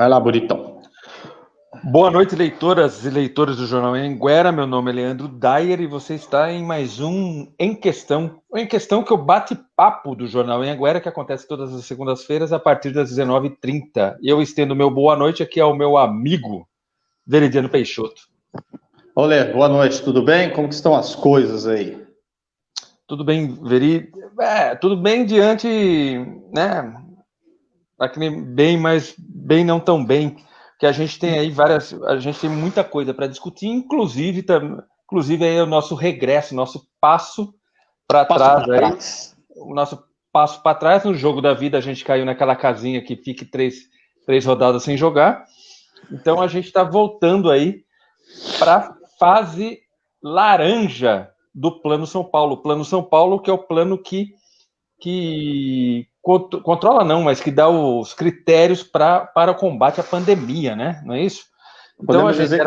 Vai lá, bonitão. Boa noite, leitoras e leitores do Jornal Anhanguera. Meu nome é Leandro Dyer e você está em mais um Em Questão. Em Questão, que é o bate-papo do Jornal Anhanguera, que acontece todas as segundas-feiras a partir das 19h30. E eu estendo meu boa noite aqui ao meu amigo Veridiano Peixoto. Olê, boa noite, tudo bem? Como que estão as coisas aí? Tudo bem, Veri? Tudo bem diante, né? Aquele bem, mas bem não tão bem. Que a gente tem aí a gente tem muita coisa para discutir, inclusive aí é o nosso regresso, nosso passo para trás. O nosso passo para trás no jogo da vida, a gente caiu naquela casinha que fique três rodadas sem jogar. Então a gente está voltando aí para a fase laranja do Plano São Paulo. O Plano São Paulo, que é o plano que controla não, mas que dá os critérios para o combate à pandemia, né? Não é isso? Então podemos dizer que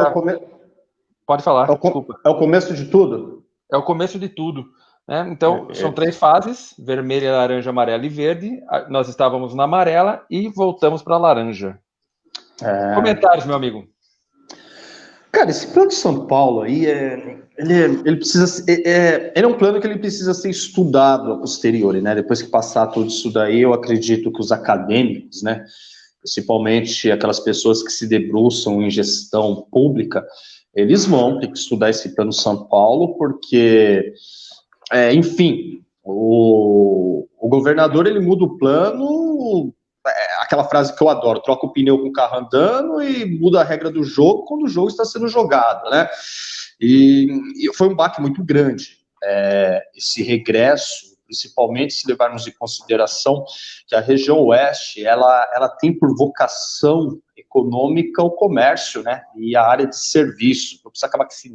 Pode falar, desculpa. É o começo de tudo? É o começo de tudo. Né? Então, são 3 fases, vermelha, laranja, amarela e verde. Nós estávamos na amarela e voltamos para a laranja. Comentários, meu amigo. Cara, esse plano de São Paulo aí, ele precisa, ele é um plano que ele precisa ser estudado a posteriori, né? Depois que passar tudo isso daí, eu acredito que os acadêmicos, né, principalmente aquelas pessoas que se debruçam em gestão pública, eles vão ter que estudar esse plano São Paulo, porque, enfim, o governador, ele muda o plano, aquela frase que eu adoro, troca o pneu com o carro andando e muda a regra do jogo quando o jogo está sendo jogado, né? E foi um baque muito grande, esse regresso, principalmente se levarmos em consideração que a região oeste, ela tem por vocação econômica o comércio, né? E a área de serviço. Não precisa acabar com esse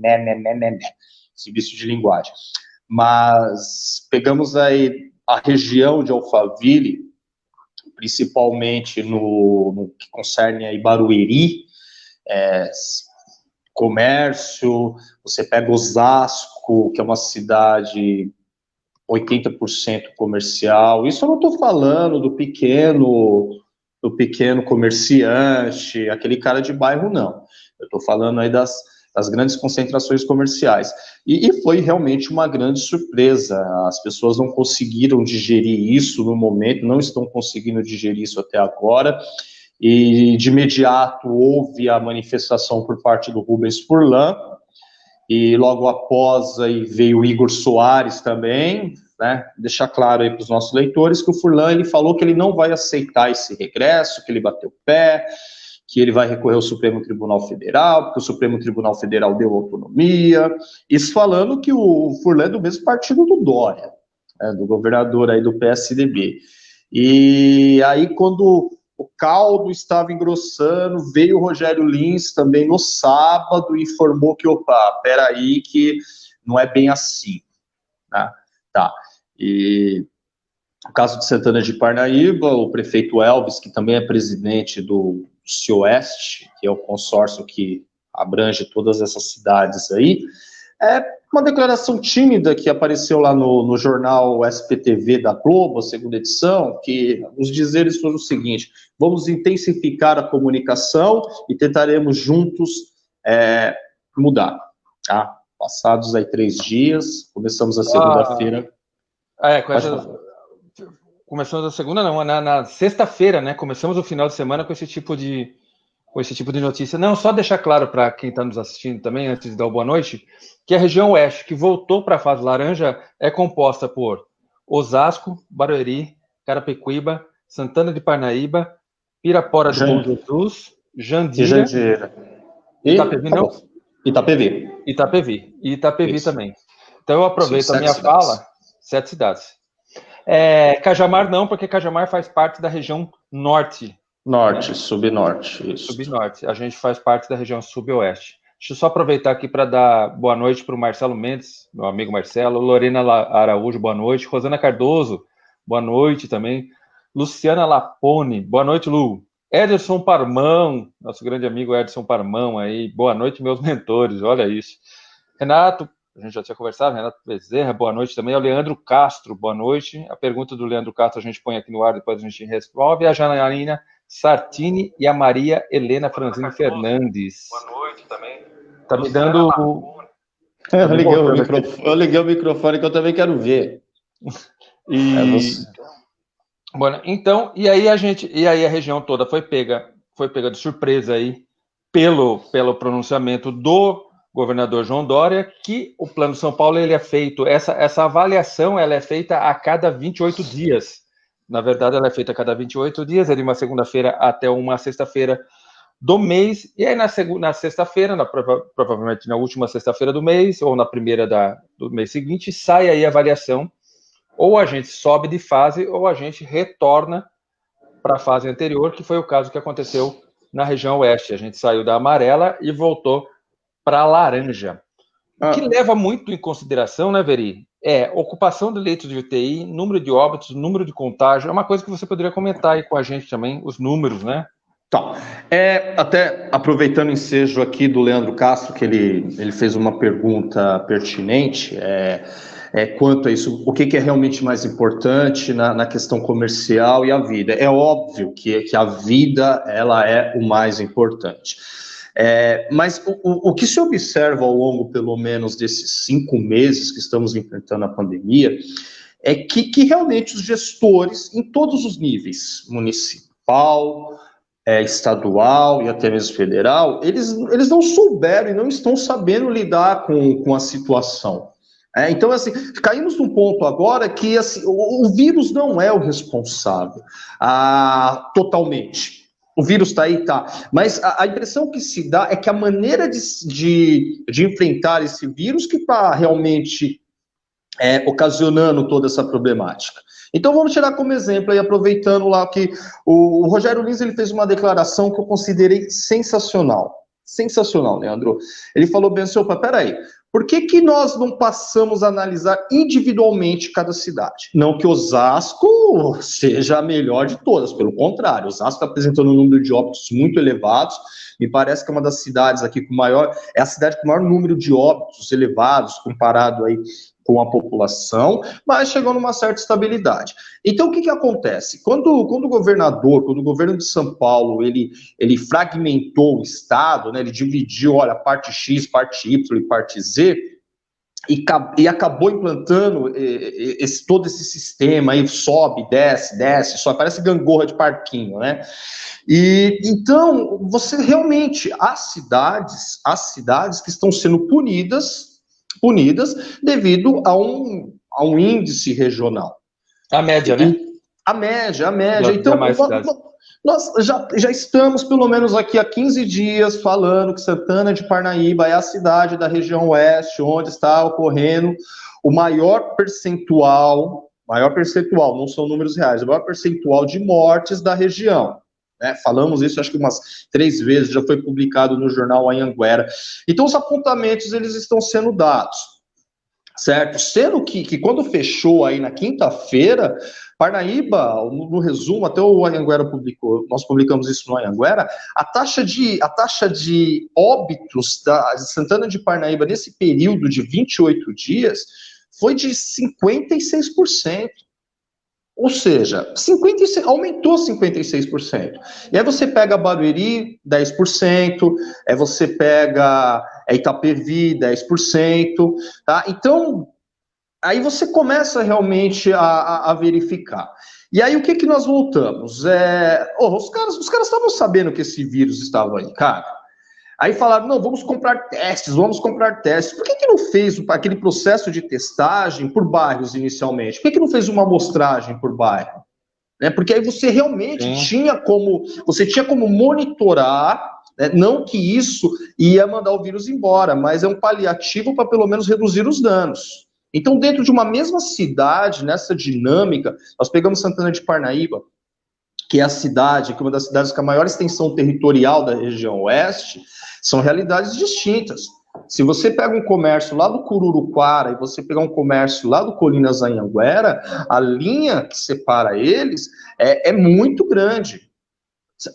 esse vício de linguagem. Mas pegamos aí a região de Alphaville, principalmente no que concerne a Barueri, comércio, você pega Osasco, que é uma cidade 80% comercial. Isso eu não estou falando do pequeno comerciante, aquele cara de bairro, não. Eu estou falando aí das grandes concentrações comerciais. E foi realmente uma grande surpresa. As pessoas não conseguiram digerir isso no momento, não estão conseguindo digerir isso até agora. E de imediato houve a manifestação por parte do Rubens Furlan, e logo após aí veio o Igor Soares também, né? Deixar claro aí para os nossos leitores que o Furlan, ele falou que ele não vai aceitar esse regresso, que ele bateu o pé, que ele vai recorrer ao Supremo Tribunal Federal, porque o Supremo Tribunal Federal deu autonomia, isso falando que o Furlan é do mesmo partido do Dória, do governador aí do PSDB. E aí, quando o caldo estava engrossando, veio o Rogério Lins também no sábado e informou que, peraí, que não é bem assim, né? Tá. E no caso de Santana de Parnaíba, o prefeito Elvis, que também é presidente do CIOeste, que é o consórcio que abrange todas essas cidades aí, uma declaração tímida que apareceu lá no jornal SPTV da Globo, a segunda edição, que os dizeres foram o seguinte: vamos intensificar a comunicação e tentaremos juntos mudar. Tá? Passados aí 3 dias, começamos a segunda-feira. Começamos a segunda, não, na sexta-feira, né? Começamos o final de semana com esse tipo de notícia. Não, só deixar claro para quem está nos assistindo também, antes de dar boa noite, que a região oeste, que voltou para a fase laranja, é composta por Osasco, Barueri, Carapicuíba, Santana de Parnaíba, Pirapora do Bom Jesus, Jandira. Itapevi, não? Itapevi também. Então eu aproveito a minha fala, 7 cidades. Cajamar não, porque Cajamar faz parte da região norte. Subnorte. Isso. Subnorte. A gente faz parte da região suboeste. Deixa eu só aproveitar aqui para dar boa noite para o Marcelo Mendes, meu amigo Marcelo, Lorena Araújo, boa noite, Rosana Cardoso, boa noite também, Luciana Lapone, boa noite, Lu. Ederson Parmão, nosso grande amigo Ederson Parmão aí, boa noite, meus mentores, olha isso. Renato, a gente já tinha conversado, Renato Bezerra, boa noite também. O Leandro Castro, boa noite. A pergunta do Leandro Castro a gente põe aqui no ar, depois a gente resolve. A Janaína Sartini e a Maria Helena Franzini Fernandes. Boa noite também. Tá me dando... Eu liguei o microfone que eu também quero ver. Bom, então, e aí a região toda foi pega de surpresa aí pelo pronunciamento do governador João Dória, que o Plano São Paulo ele é feito, essa avaliação ela é feita a cada 28 dias. Na verdade, ela é feita a cada 28 dias, é de uma segunda-feira até uma sexta-feira do mês, e aí na sexta-feira, provavelmente na última sexta-feira do mês, ou na primeira do mês seguinte, sai aí a avaliação, ou a gente sobe de fase, ou a gente retorna para a fase anterior, que foi o caso que aconteceu na região oeste. A gente saiu da amarela e voltou para a laranja. O que leva muito em consideração, né, Veri, é ocupação de leitos de UTI, número de óbitos, número de contágio. É uma coisa que você poderia comentar aí com a gente também, os números, né? Tá. Até aproveitando o ensejo aqui do Leandro Castro, que ele fez uma pergunta pertinente, quanto a isso, o que é realmente mais importante na questão comercial e a vida. É óbvio que a vida ela é o mais importante. Mas o que se observa ao longo, pelo menos, desses 5 meses que estamos enfrentando a pandemia, é que realmente os gestores, em todos os níveis, municipal, estadual e até mesmo federal, eles não souberam e não estão sabendo lidar com a situação. Então, assim, caímos num ponto agora que assim, o vírus não é o responsável totalmente. O vírus está aí, tá. Mas a impressão que se dá é que a maneira de enfrentar esse vírus que está realmente ocasionando toda essa problemática. Então vamos tirar como exemplo, aí, aproveitando lá que o Rogério Lins ele fez uma declaração que eu considerei sensacional. Sensacional, Leandro. Ele falou bem assim, peraí, por que nós não passamos a analisar individualmente cada cidade? Não que Osasco seja a melhor de todas, pelo contrário, Osasco está apresentando um número de óbitos muito elevados, me parece que é uma das cidades aqui é a cidade com o maior número de óbitos elevados, comparado aí com a população, mas chegou numa certa estabilidade. Então, o que acontece? Quando o governo de São Paulo, ele fragmentou o estado, né, ele dividiu, olha, parte X, parte Y e parte Z, e acabou implantando todo esse sistema, aí sobe, desce, sobe, parece gangorra de parquinho, né? E então, você realmente, as cidades que estão sendo punidas devido a um índice regional. A média, né? A média. Então, nós já estamos, pelo menos aqui há 15 dias, falando que Santana de Parnaíba é a cidade da região oeste, onde está ocorrendo o maior percentual, não são números reais, o maior percentual de mortes da região. Falamos isso acho que umas 3 vezes, já foi publicado no jornal Anhanguera. Então os apontamentos eles estão sendo dados, certo? Sendo que quando fechou aí na quinta-feira, Parnaíba, no resumo, até o Anhanguera publicou, nós publicamos isso no Anhanguera, a taxa de óbitos da Santana de Parnaíba nesse período de 28 dias foi de 56%. Ou seja, aumentou 56%. E aí você pega Barueri, 10%, aí você pega Itapevi, 10%, tá? Então, aí você começa realmente a verificar. E aí o que nós voltamos? Os caras estavam sabendo que esse vírus estava aí, cara. Aí falaram, não, vamos comprar testes. Por que não fez aquele processo de testagem por bairros inicialmente? Por que não fez uma amostragem por bairro? Porque aí você realmente tinha como monitorar, não que isso ia mandar o vírus embora, mas é um paliativo para pelo menos reduzir os danos. Então, dentro de uma mesma cidade, nessa dinâmica, nós pegamos Santana de Parnaíba, que é uma das cidades com a maior extensão territorial da região oeste, são realidades distintas. Se você pega um comércio lá do Cururuquara e você pegar um comércio lá do Colinas Anhanguera, a linha que separa eles é muito grande.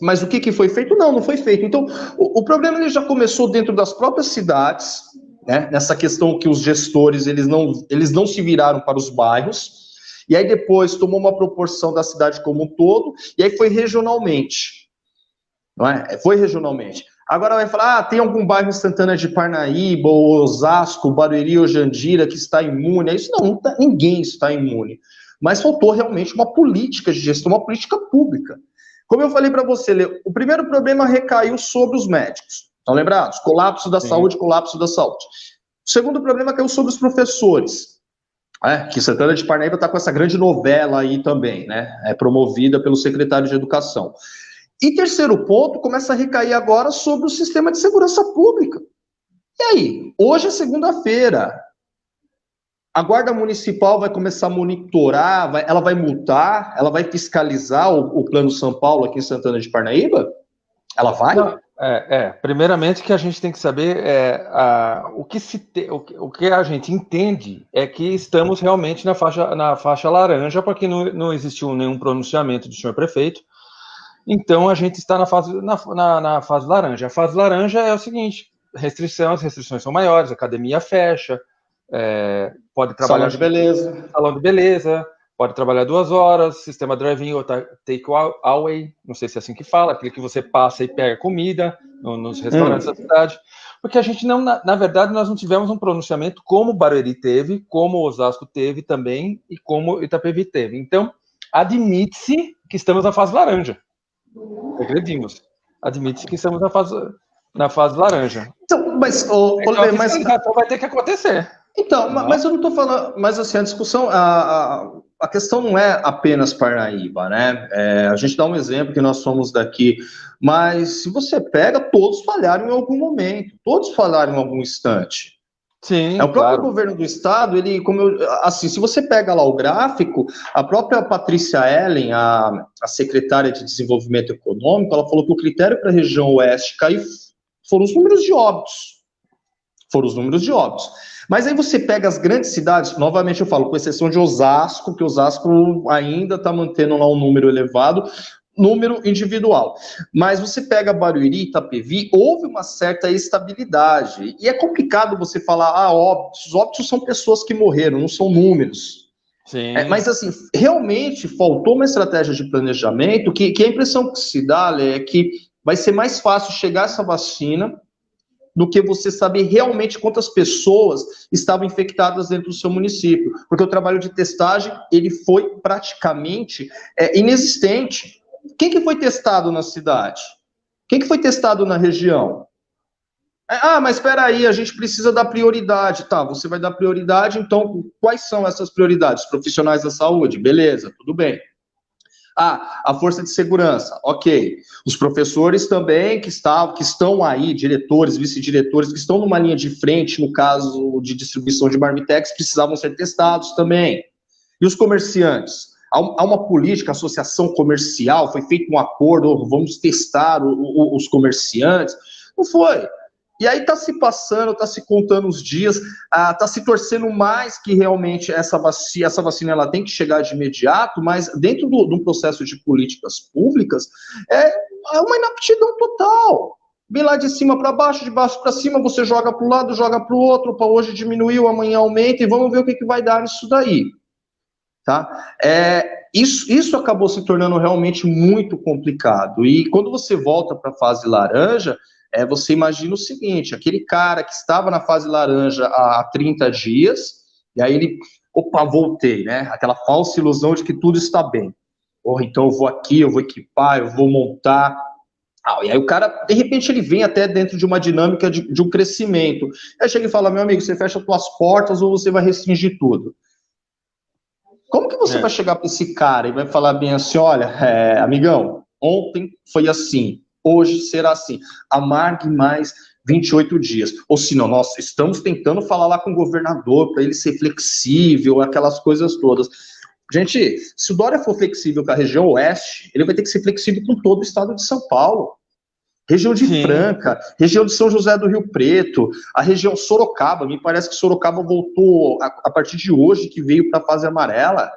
Mas o que foi feito? Não foi feito. Então, o problema ele já começou dentro das próprias cidades, né, nessa questão que os gestores eles não se viraram para os bairros, e aí depois tomou uma proporção da cidade como um todo, e aí foi regionalmente. não é? Foi regionalmente. Agora vai falar, tem algum bairro em Santana de Parnaíba, ou Osasco, Barueri ou Jandira que está imune? É isso não tá, ninguém está imune. Mas faltou realmente uma política de gestão, uma política pública. Como eu falei para você, Lê, o primeiro problema recaiu sobre os médicos. Estão lembrados? Colapso da saúde, colapso da saúde. O segundo problema caiu sobre os professores. Que Santana de Parnaíba está com essa grande novela aí também, né? Promovida pelo secretário de Educação. E terceiro ponto, começa a recair agora sobre o sistema de segurança pública. E aí? Hoje é segunda-feira. A Guarda Municipal vai começar a monitorar, ela vai multar, ela vai fiscalizar o Plano São Paulo aqui em Santana de Parnaíba? Ela vai? Não, primeiramente, o que a gente tem que saber o que a gente entende é que estamos realmente na faixa laranja, porque não existiu nenhum pronunciamento do senhor prefeito. Então a gente está na fase laranja. A fase laranja é o seguinte: as restrições são maiores, a academia fecha, pode trabalhar salão de beleza, pode trabalhar 2 horas, sistema drive-in ou take-away, não sei se é assim que fala, aquele que você passa e pega comida nos restaurantes da cidade, porque a gente não, na verdade, nós não tivemos um pronunciamento como o Barueri teve, como o Osasco teve também e como o Itapevi teve. Então, admite-se que estamos na fase laranja. Acredimos. Admite-se que estamos na fase laranja. Então, mas vai ter que acontecer. Então, mas eu não estou falando. Mas assim, a discussão, a questão não é apenas Parnaíba, né? A gente dá um exemplo que nós somos daqui, mas se você pega, todos falharam em algum momento, todos falharam em algum instante. Sim, o próprio governo do estado, se você pega lá o gráfico, a própria Patrícia Ellen, a secretária de Desenvolvimento Econômico, ela falou que o critério para a região oeste cair foram os números de óbitos. Mas aí você pega as grandes cidades, novamente eu falo, com exceção de Osasco, que Osasco ainda está mantendo lá um número elevado, número individual. Mas você pega Barueri, Itapevi, houve uma certa estabilidade. E é complicado você falar, óbitos. Óbitos são pessoas que morreram, não são números. Sim. Mas, assim, realmente faltou uma estratégia de planejamento que a impressão que se dá, Lê, é que vai ser mais fácil chegar essa vacina do que você saber realmente quantas pessoas estavam infectadas dentro do seu município. Porque o trabalho de testagem, ele foi praticamente inexistente. Quem que foi testado na cidade? Quem que foi testado na região? Mas espera aí, a gente precisa dar prioridade. Tá, você vai dar prioridade, então quais são essas prioridades? Profissionais da saúde, beleza, tudo bem. A força de segurança, ok. Os professores também que estão aí, diretores, vice-diretores, que estão numa linha de frente, no caso de distribuição de marmitex, precisavam ser testados também. E os comerciantes? Há uma política, associação comercial, foi feito um acordo, vamos testar os comerciantes. Não foi. E aí está se passando, está se contando os dias, está se torcendo mais que realmente essa vacina ela tem que chegar de imediato, mas dentro de um processo de políticas públicas, é uma inaptidão total. Vem lá de cima para baixo, de baixo para cima, você joga para um lado, joga para o outro, para hoje diminuiu, amanhã aumenta, e vamos ver o que vai dar nisso daí. Tá? Isso acabou se tornando realmente muito complicado. E quando você volta para a fase laranja, você imagina o seguinte, aquele cara que estava na fase laranja há 30 dias, e aí ele, voltei, né? Aquela falsa ilusão de que tudo está bem. Então eu vou aqui, eu vou equipar, eu vou montar. E aí o cara, de repente, ele vem até dentro de uma dinâmica de um crescimento. Aí chega e fala, meu amigo, você fecha as tuas portas ou você vai restringir tudo? Como que você vai chegar para esse cara e vai falar bem assim, olha, amigão, ontem foi assim, hoje será assim, amargue mais 28 dias. Ou se não, nós estamos tentando falar lá com o governador para ele ser flexível, aquelas coisas todas. Gente, se o Dória for flexível com a região oeste, ele vai ter que ser flexível com todo o estado de São Paulo. Região de Franca, região de São José do Rio Preto, a região Sorocaba, me parece que Sorocaba voltou a partir de hoje, que veio para a fase amarela.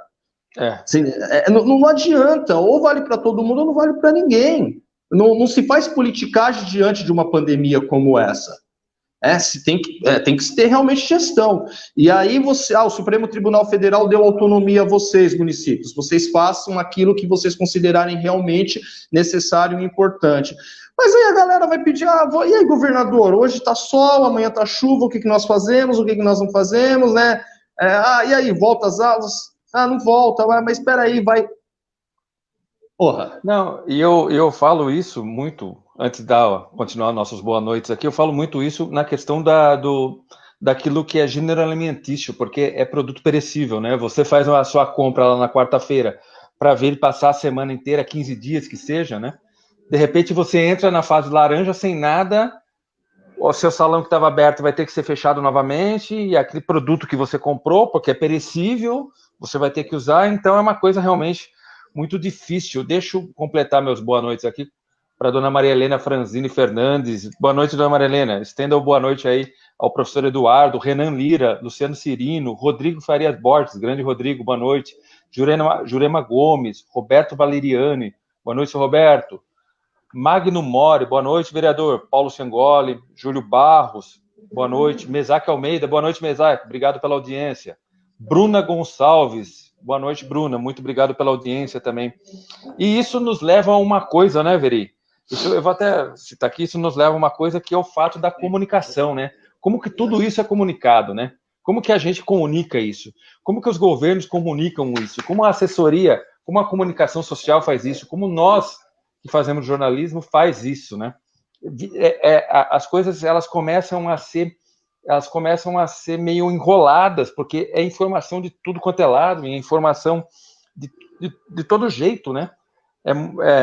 Assim, não adianta, ou vale para todo mundo ou não vale para ninguém. Não se faz politicagem diante de uma pandemia como essa. Tem que ter realmente gestão. E aí o Supremo Tribunal Federal deu autonomia a vocês, municípios. Vocês façam aquilo que vocês considerarem realmente necessário e importante. Mas aí a galera vai pedir, e aí, governador, hoje tá sol, amanhã tá chuva, o que nós fazemos, o que nós não fazemos, né? E aí, volta as aulas? Não volta, mas espera aí, vai. Porra. Não, e eu falo isso muito, antes de continuar nossos boa noites aqui, eu falo muito isso na questão daquilo que é gênero alimentício, porque é produto perecível, né? Você faz a sua compra lá na quarta-feira para ver ele passar a semana inteira, 15 dias que seja, né? De repente você entra na fase laranja sem nada, o seu salão que estava aberto vai ter que ser fechado novamente, e aquele produto que você comprou, porque é perecível, você vai ter que usar, então é uma coisa realmente muito difícil. Deixa eu completar meus boa noites aqui para a dona Maria Helena Franzini Fernandes. Boa noite, dona Maria Helena. Estenda o boa noite aí ao professor Eduardo, Renan Lira, Luciano Cirino, Rodrigo Farias Borges, grande Rodrigo, boa noite. Jurema Gomes, Roberto Valeriani, boa noite, Roberto. Magno Mori, boa noite, vereador. Paulo Sangoli, Júlio Barros, boa noite. Mesaque Almeida, boa noite, Mesaque, obrigado pela audiência. Bruna Gonçalves, boa noite, Bruna, muito obrigado pela audiência também. E isso nos leva a uma coisa, né, Veri? Eu vou até citar aqui, isso nos leva a uma coisa que é o fato da comunicação, né? Como que tudo isso é comunicado, né? Como que a gente comunica isso? Como que os governos comunicam isso? Como a assessoria, como a comunicação social faz isso? Como nós que fazemos jornalismo faz isso, né? As coisas elas começam a ser meio enroladas, porque é informação de tudo quanto é lado, é informação de todo jeito, né?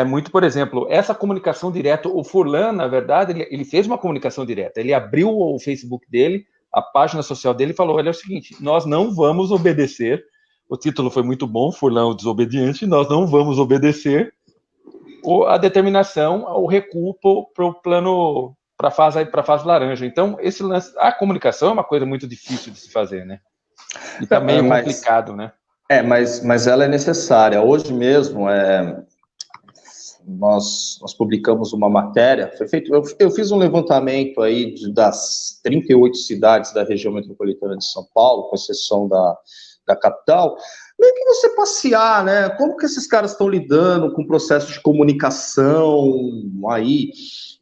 Muito, por exemplo, essa comunicação direta, o Furlan, na verdade, ele fez uma comunicação direta, ele abriu o Facebook dele, a página social dele, e falou, olha, é o seguinte, nós não vamos obedecer, o título foi muito bom, Furlan, o desobediente, nós não vamos obedecer a determinação, o recuo para o plano, para a fase laranja. Então, a comunicação é uma coisa muito difícil de se fazer, né? E tá meio complicado, né? Mas ela é necessária. Hoje mesmo, nós publicamos uma matéria, foi feito, eu fiz um levantamento aí das 38 cidades da região metropolitana de São Paulo, com exceção da capital, meio que você passear, né? Como que esses caras estão lidando com o processo de comunicação aí?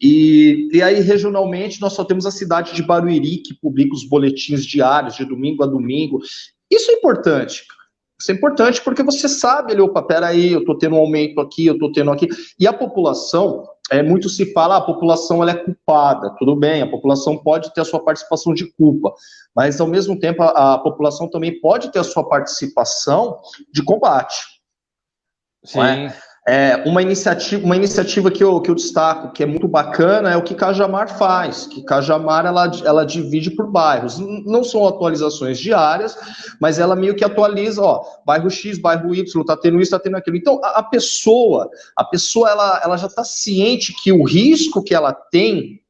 E aí, regionalmente, nós só temos a cidade de Barueri, que publica os boletins diários, de domingo a domingo. Isso é importante. Isso é importante porque você sabe, opa, peraí, eu estou tendo um aumento aqui, eu estou tendo aqui. E a população, muito se fala, a população ela é culpada, tudo bem, a população pode ter a sua participação de culpa, mas ao mesmo tempo a população também pode ter a sua participação de combate. Sim. Não é? Uma iniciativa que eu destaco, que é muito bacana, é o que Cajamar faz, que Cajamar ela divide por bairros, não são atualizações diárias, mas ela meio que atualiza, bairro X, bairro Y, está tendo isso, está tendo aquilo. Então, a pessoa ela já está ciente que o risco que ela tem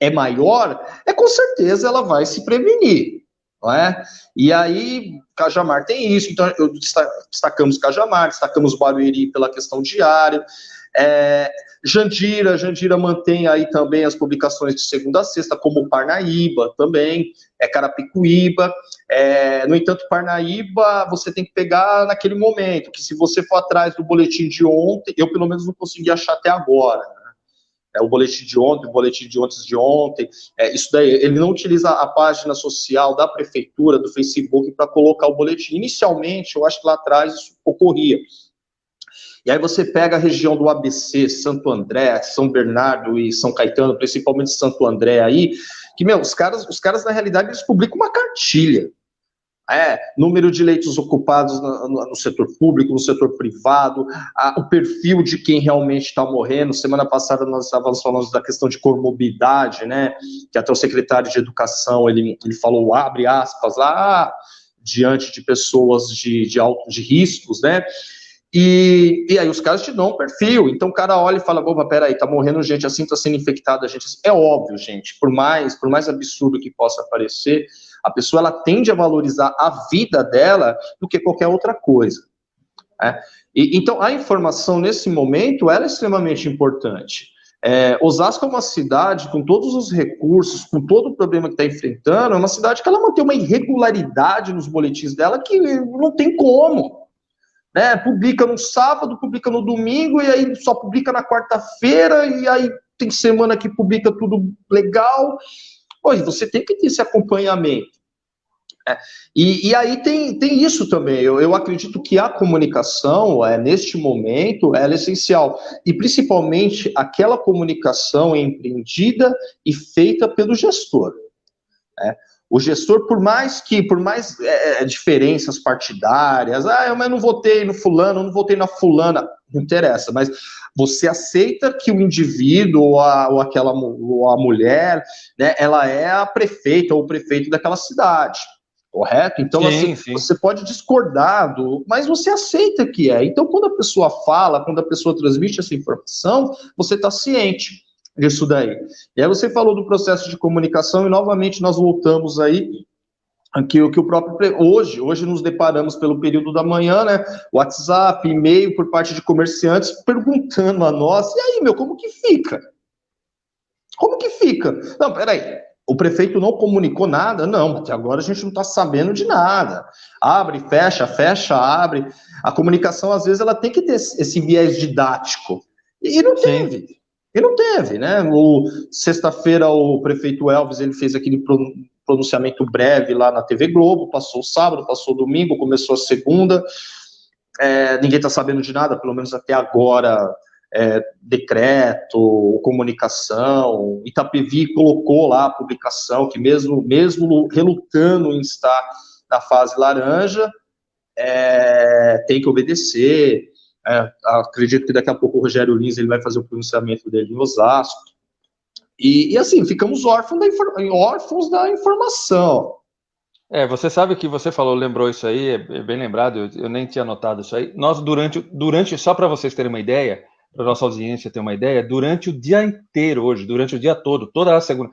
é maior, com certeza ela vai se prevenir. Não é? E aí, Cajamar tem isso, então destacamos Cajamar, destacamos Barueri pela questão diária, Jandira mantém aí também as publicações de segunda a sexta, como Parnaíba também, Carapicuíba, no entanto, Parnaíba você tem que pegar naquele momento, que se você for atrás do boletim de ontem, eu pelo menos não consegui achar até agora, o boletim de ontem, o boletim de antes de ontem, isso daí, ele não utiliza a página social da prefeitura, do Facebook, para colocar o boletim. Inicialmente, eu acho que lá atrás isso ocorria. E aí você pega a região do ABC, Santo André, São Bernardo e São Caetano, principalmente Santo André aí, que, os caras na realidade, eles publicam uma cartilha. Número de leitos ocupados no setor público, no setor privado, o perfil de quem realmente está morrendo. Semana passada nós estávamos falando da questão de comorbidade, né? Que até o secretário de Educação, ele falou, abre aspas, lá, diante de pessoas de riscos, né? E aí os caras te dão um perfil, então o cara olha e fala, opa, peraí, tá morrendo gente assim, tá sendo infectada gente assim. É óbvio, gente, por mais absurdo que possa parecer, a pessoa ela tende a valorizar a vida dela do que qualquer outra coisa. Então a informação nesse momento ela é extremamente importante. Osasco é uma cidade com todos os recursos, com todo o problema que está enfrentando, é uma cidade que ela mantém uma irregularidade nos boletins dela que não tem como. Publica no sábado, publica no domingo, e aí só publica na quarta-feira, e aí tem semana que publica tudo legal. Hoje você tem que ter esse acompanhamento. E aí tem isso também. Eu acredito que a comunicação, neste momento, ela é essencial. E principalmente aquela comunicação empreendida e feita pelo gestor. O gestor, por mais diferenças partidárias, mas não votei no fulano, não votei na fulana, não interessa, mas você aceita que o indivíduo ou a mulher, né, ela é a prefeita ou o prefeito daquela cidade. Correto? Então, sim, assim, sim. você pode discordar, mas você aceita que é. Então, quando a pessoa fala, quando a pessoa transmite essa informação, você está ciente disso daí. E aí você falou do processo de comunicação e, novamente, nós voltamos aí aqui o que o próprio... Hoje nos deparamos pelo período da manhã, né? WhatsApp, e-mail por parte de comerciantes perguntando a nós, e aí, como que fica? Como que fica? Não, peraí. O prefeito não comunicou nada? Não, até agora a gente não está sabendo de nada. Abre, fecha, fecha, abre. A comunicação, às vezes, ela tem que ter esse viés didático. E não teve. Sim. E não teve, né? Sexta-feira, o prefeito Elvis, ele fez aquele pronunciamento breve lá na TV Globo, passou o sábado, passou o domingo, começou a segunda. Ninguém está sabendo de nada, pelo menos até agora. Decreto, comunicação, Itapevi colocou lá a publicação que mesmo relutando em estar na fase laranja, tem que obedecer. Acredito que daqui a pouco o Rogério Lins ele vai fazer o pronunciamento dele em Osasco. E assim, ficamos órfãos da informação. Você sabe que você falou, lembrou isso aí, é bem lembrado, eu nem tinha notado isso aí. Nós, durante só para vocês terem uma ideia, para a nossa audiência ter uma ideia, durante o dia inteiro hoje, durante o dia todo, toda a segunda.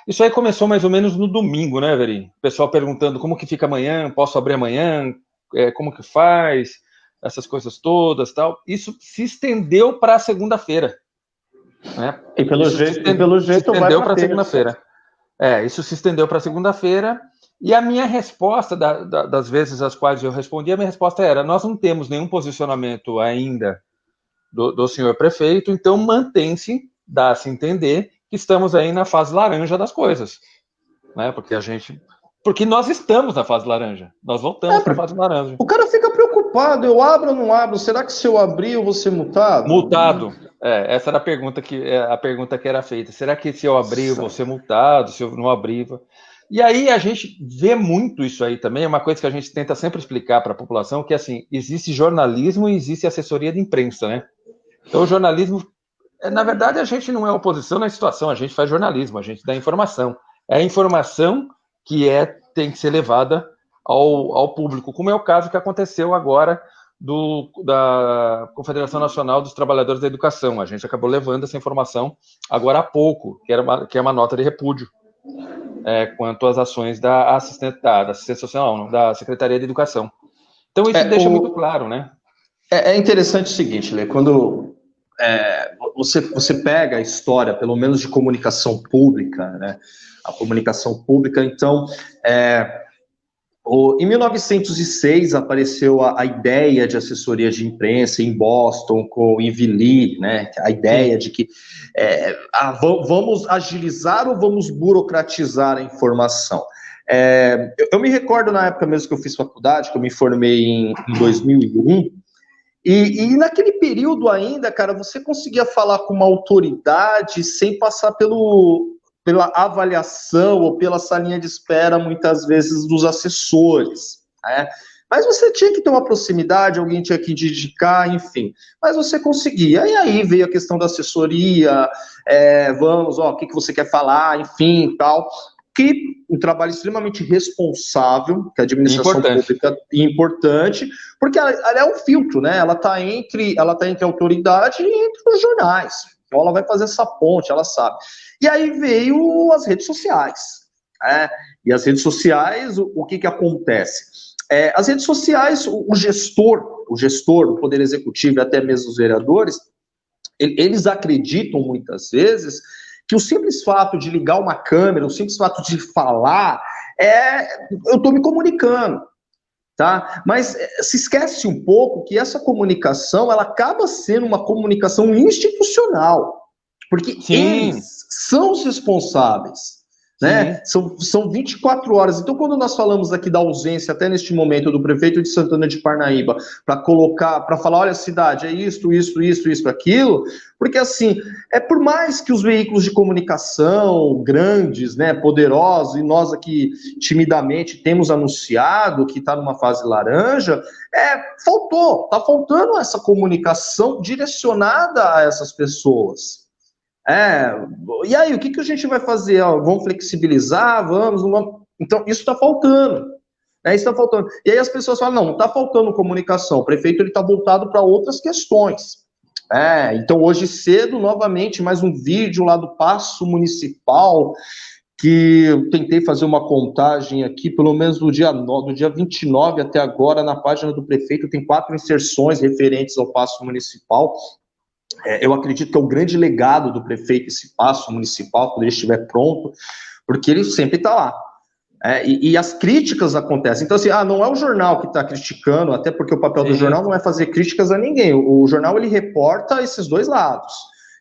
Isso aí começou mais ou menos no domingo, né, Veri? O pessoal perguntando como que fica amanhã, posso abrir amanhã, como que faz, essas coisas todas, tal. Isso se estendeu para a segunda-feira. Né? E pelo jeito se estendeu para a segunda-feira. Isso se estendeu para a segunda-feira. E a minha resposta, das vezes às quais eu respondi, a minha resposta era: nós não temos nenhum posicionamento ainda do senhor prefeito, então mantém-se, dá-se entender que estamos aí na fase laranja das coisas, né? Porque nós estamos na fase laranja, nós voltamos para a fase laranja. O cara fica preocupado, eu abro ou não abro? Será que se eu abrir eu vou ser multado? Multado, essa era a pergunta que era feita. Será que se eu abrir eu vou ser multado, se eu não abrir... E aí a gente vê muito isso aí também, é uma coisa que a gente tenta sempre explicar para a população, que assim, existe jornalismo e existe assessoria de imprensa, né? Então o jornalismo, na verdade a gente não é oposição na situação, a gente faz jornalismo, a gente dá informação. É a informação que tem que ser levada ao público, como é o caso que aconteceu agora da Confederação Nacional dos Trabalhadores da Educação. A gente acabou levando essa informação agora há pouco, que é uma nota de repúdio. Quanto às ações da assistência social, da Secretaria de Educação. Então isso deixa muito claro, né? É interessante o seguinte, Lê, quando você pega a história, pelo menos de comunicação pública, né? A comunicação pública, então, em 1906 apareceu a ideia de assessoria de imprensa em Boston com o Ivy Lee, né? A ideia de que vamos agilizar ou vamos burocratizar a informação. Eu me recordo na época mesmo que eu fiz faculdade, que eu me formei em 2001, e naquele período ainda, cara, você conseguia falar com uma autoridade sem passar pela avaliação ou pela salinha de espera, muitas vezes, dos assessores, né? Mas você tinha que ter uma proximidade, alguém tinha que indicar, enfim. Mas você conseguia. E aí veio a questão da assessoria, o que você quer falar, enfim, tal. Que um trabalho extremamente responsável, que a administração pública é importante, porque ela é um filtro, né? Ela está entre a autoridade e entre os jornais. Então ela vai fazer essa ponte, ela sabe. E aí veio as redes sociais. E as redes sociais, o que acontece? As redes sociais, o gestor, o Poder Executivo e até mesmo os vereadores, eles acreditam muitas vezes que o simples fato de ligar uma câmera, o simples fato de falar, eu estou me comunicando. Tá? Mas se esquece um pouco que essa comunicação ela acaba sendo uma comunicação institucional. Porque Sim. eles são os responsáveis. Né? São 24 horas. Então, quando nós falamos aqui da ausência, até neste momento, do prefeito de Santana de Parnaíba, para falar, olha, cidade, é isso, aquilo, porque assim, por mais que os veículos de comunicação grandes, né, poderosos, e nós aqui timidamente temos anunciado que está numa fase laranja, tá faltando essa comunicação direcionada a essas pessoas. E aí, o que a gente vai fazer? Vamos flexibilizar? Vamos? Então, isso está faltando. Isso está faltando. E aí as pessoas falam, não está faltando comunicação. O prefeito está voltado para outras questões. Então, hoje cedo, novamente, mais um vídeo lá do Paço Municipal, que eu tentei fazer uma contagem aqui, pelo menos do dia 29 até agora, na página do prefeito, tem 4 inserções referentes ao Paço Municipal. Eu acredito que é o grande legado do prefeito, esse Paço Municipal, quando ele estiver pronto, porque ele sempre está lá. E as críticas acontecem. Então, assim, não é o jornal que está criticando, até porque o papel do jornal não é fazer críticas a ninguém. O jornal, ele reporta esses dois lados.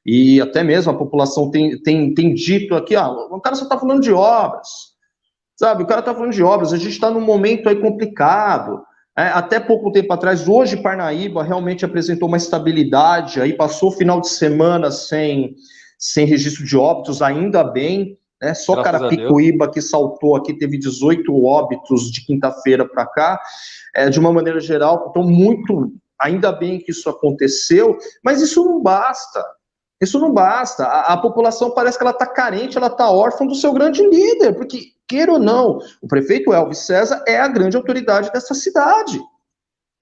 E até mesmo a população tem dito aqui, o cara só está falando de obras, sabe? O cara está falando de obras, a gente está num momento aí complicado. Até pouco tempo atrás, hoje Parnaíba realmente apresentou uma estabilidade, aí passou o final de semana sem registro de óbitos, ainda bem, né? Só Graças Carapicuíba que saltou aqui, teve 18 óbitos de quinta-feira para cá, de uma maneira geral, então ainda bem que isso aconteceu, mas isso não basta. Isso não basta. A população parece que ela está carente, ela está órfã do seu grande líder, porque, queira ou não, o prefeito Elvis César é a grande autoridade dessa cidade.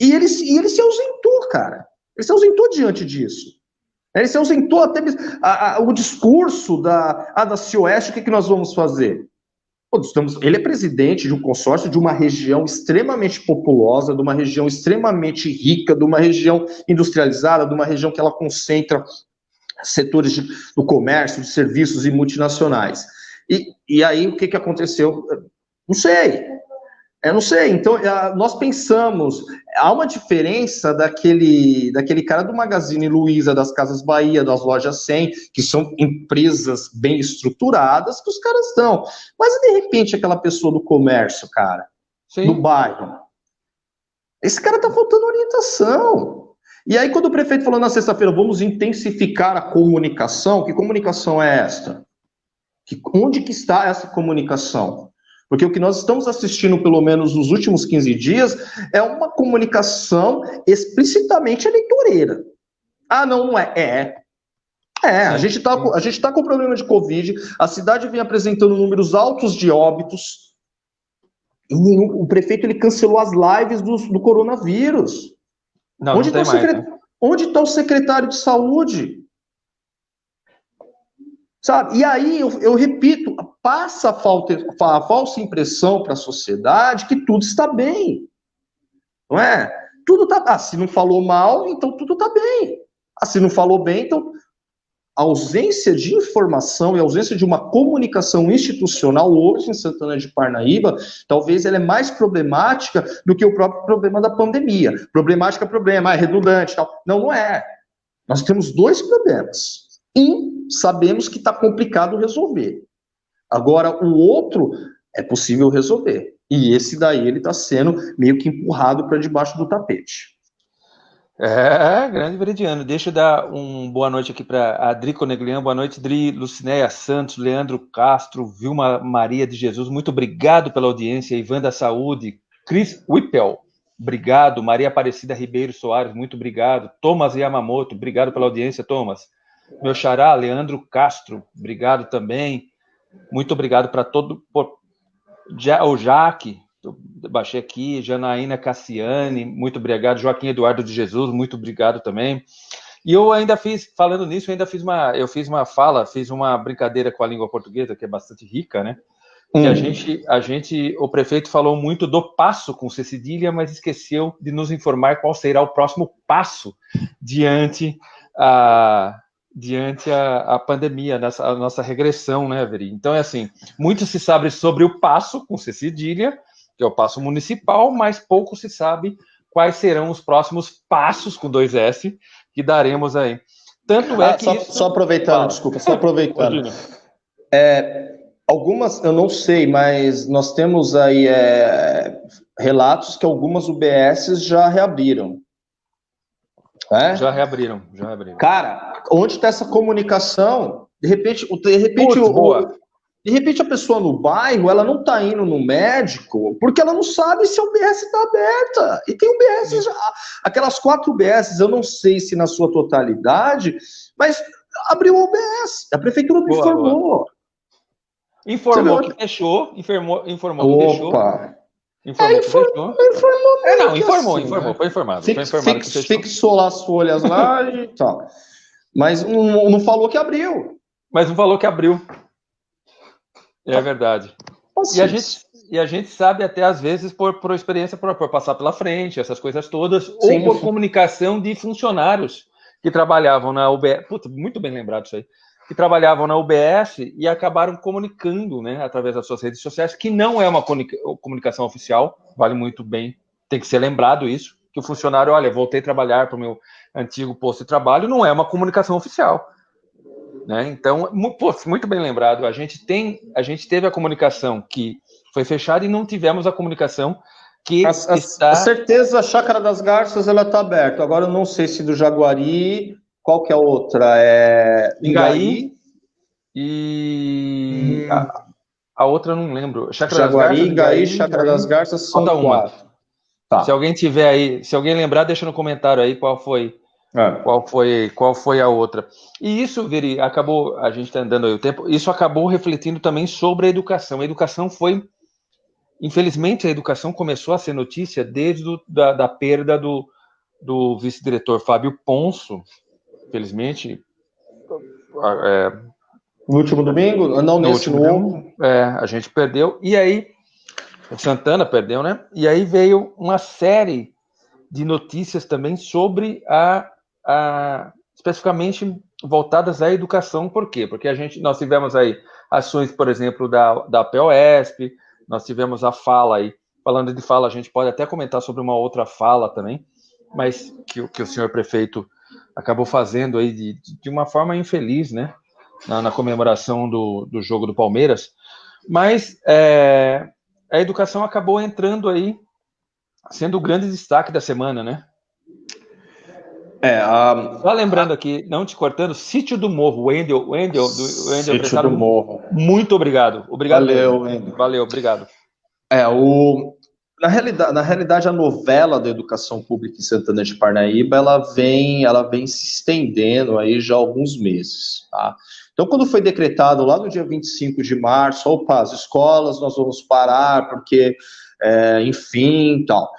E ele se ausentou, cara. Ele se ausentou diante disso. Ele se ausentou até o discurso da CIOeste, o que nós vamos fazer? Ele é presidente de um consórcio de uma região extremamente populosa, de uma região extremamente rica, de uma região industrializada, de uma região que ela concentra setores do comércio, de serviços e multinacionais. E aí, o que aconteceu? Não sei. Não sei. Então, nós pensamos, há uma diferença daquele cara do Magazine Luiza, das Casas Bahia, das Lojas 100, que são empresas bem estruturadas, que os caras estão. Mas, de repente, aquela pessoa do comércio, cara, do bairro, esse cara tá faltando orientação. E aí, quando o prefeito falou na sexta-feira, vamos intensificar a comunicação, que comunicação é esta? Onde que está essa comunicação? Porque o que nós estamos assistindo, pelo menos nos últimos 15 dias, é uma comunicação explicitamente eleitoreira. Não é. A gente está com problema de Covid, a cidade vem apresentando números altos de óbitos, e o prefeito ele cancelou as lives do coronavírus. Onde está o secretário de saúde? Sabe? E aí, eu repito, passa a falsa impressão para a sociedade que tudo está bem. Não é? Tudo está... se não falou mal, então tudo está bem. Se não falou bem, então... A ausência de informação e a ausência de uma comunicação institucional hoje em Santana de Parnaíba, talvez ela é mais problemática do que o próprio problema da pandemia. Problemática, é redundante, tal. Não é. Nós temos 2 problemas. Sabemos que está complicado resolver. Agora, o outro é possível resolver. E esse daí ele está sendo meio que empurrado para debaixo do tapete. Grande Veridiano. Deixa eu dar uma boa noite aqui para a Adri Coneglian. Boa noite, Adri. Lucinéia Santos, Leandro Castro, Vilma Maria de Jesus. Muito obrigado pela audiência. Ivan da Saúde, Cris Whippel, obrigado. Maria Aparecida Ribeiro Soares, muito obrigado. Thomas Yamamoto, obrigado pela audiência, Thomas. Meu xará, Leandro Castro, obrigado também. Muito obrigado para todo... O Jaque, eu baixei aqui, Janaína Cassiane, muito obrigado. Joaquim Eduardo de Jesus, muito obrigado também. E eu ainda falando nisso, eu fiz uma brincadeira com a língua portuguesa, que é bastante rica, né? Que o prefeito falou muito do passo com C cedilha, mas esqueceu de nos informar qual será o próximo passo diante a pandemia, a nossa regressão, né, Veri? Então, é assim, muito se sabe sobre o passo com C cedilha, que é o passo municipal, mas pouco se sabe quais serão os próximos passos com 2S que daremos aí. Tanto é que só aproveitando, desculpa, só aproveitando. Algumas, eu não sei, mas nós temos aí relatos que algumas UBSs já reabriram. Já reabriram. Cara, onde está essa comunicação? De repente, de repente a pessoa no bairro, ela não está indo no médico porque ela não sabe se a UBS está aberta. E tem UBS já, aquelas 4 UBSs, eu não sei se na sua totalidade, mas abriu a UBS, a prefeitura não informou. Informou que fechou, informou que fechou. Foi informado. Fixou lá as folhas lá e tal. Mas não falou que abriu. É verdade. E a gente sabe até às vezes por experiência, por passar pela frente, essas coisas todas, sim, ou por comunicação de funcionários que trabalhavam na UBS. Puta, muito bem lembrado isso aí. Que trabalhavam na UBS e acabaram comunicando, né, através das suas redes sociais, que não é uma comunicação oficial, vale muito bem, tem que ser lembrado isso, que o funcionário, olha, voltei a trabalhar para o meu antigo posto de trabalho, não é uma comunicação oficial. Né? Então, muito bem lembrado, a gente teve a comunicação que foi fechada e não tivemos a comunicação que está... A certeza, a Chácara das Garças, ela está aberta, agora eu não sei se do Jaguari... Qual que é a outra? Ingaí e a outra eu não lembro. Jaguari, Ingaí, Chácara das Garças são 4. Tá. Se alguém tiver aí, se alguém lembrar, deixa no comentário aí qual foi a outra. E isso, Veri, acabou, a gente está andando aí o tempo, isso acabou refletindo também sobre a educação. A educação foi, infelizmente, a educação começou a ser notícia desde da perda do vice-diretor Fábio Ponço, infelizmente. No último domingo? Não, nesse novo. A gente perdeu. E aí, o Santana perdeu, né? E aí veio uma série de notícias também sobre especificamente voltadas à educação. Por quê? Porque nós tivemos aí ações, por exemplo, da POSP, nós tivemos a fala aí. Falando de fala, a gente pode até comentar sobre uma outra fala também, mas que o senhor prefeito acabou fazendo aí de uma forma infeliz, né? Na comemoração do jogo do Palmeiras. Mas a educação acabou entrando aí, sendo o grande destaque da semana, né? Só lembrando aqui, não te cortando, Sítio do Morro, o Wendel Sítio do Morro. Muito obrigado. Valeu, Wendel. Valeu, obrigado. Na realidade, a novela da educação pública em Santana de Parnaíba, ela vem se estendendo aí já há alguns meses, tá? Então, quando foi decretado lá no dia 25 de março, opa, as escolas nós vamos parar, porque, enfim, tal.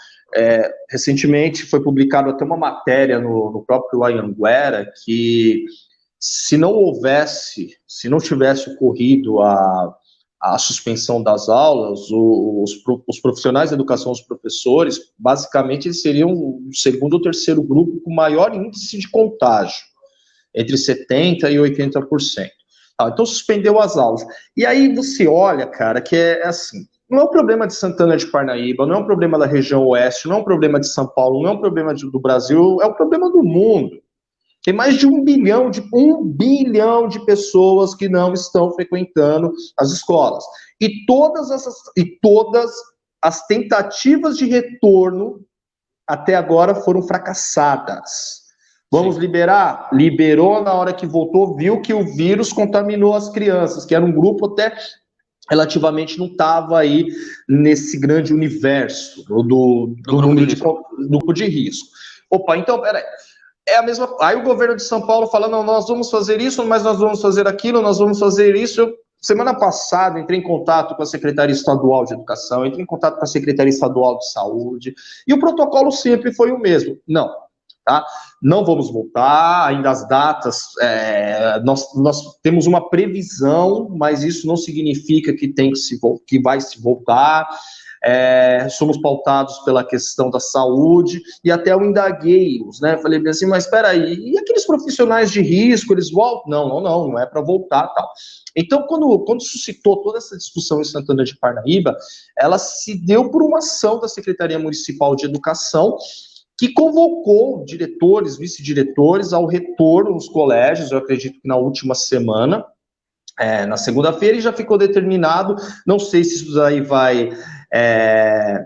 Recentemente foi publicado até uma matéria no próprio Anhanguera que se não tivesse ocorrido a suspensão das aulas, os profissionais da educação, os professores, basicamente eles seriam o segundo ou terceiro grupo com maior índice de contágio, entre 70% e 80%. Então suspendeu as aulas. E aí você olha, cara, que é assim, não é um problema de Santana de Parnaíba, não é um problema da região oeste, não é um problema de São Paulo, não é um problema do Brasil, é um problema do mundo. Tem mais de 1 bilhão de pessoas que não estão frequentando as escolas. E todas as tentativas de retorno até agora foram fracassadas. Vamos liberar? Liberou na hora que voltou, viu que o vírus contaminou as crianças, que era um grupo até relativamente não estava aí nesse grande universo do grupo de risco. Opa, então, peraí. É a mesma. Aí o governo de São Paulo fala: não, nós vamos fazer isso, mas nós vamos fazer aquilo, nós vamos fazer isso. Semana passada entrei em contato com a Secretaria Estadual de Educação, entrei em contato com a Secretaria Estadual de Saúde, e o protocolo sempre foi o mesmo. Não, tá? Não vamos voltar, ainda as datas, nós temos uma previsão, mas isso não significa que vai se voltar. Somos pautados pela questão da saúde, e até eu indaguei-os, né? Falei assim, mas espera aí, e aqueles profissionais de risco, eles voltam? Não é para voltar, tal. Então, quando suscitou toda essa discussão em Santana de Parnaíba, ela se deu por uma ação da Secretaria Municipal de Educação, que convocou diretores, vice-diretores ao retorno nos colégios, eu acredito que na última semana, na segunda-feira, e já ficou determinado, não sei se isso aí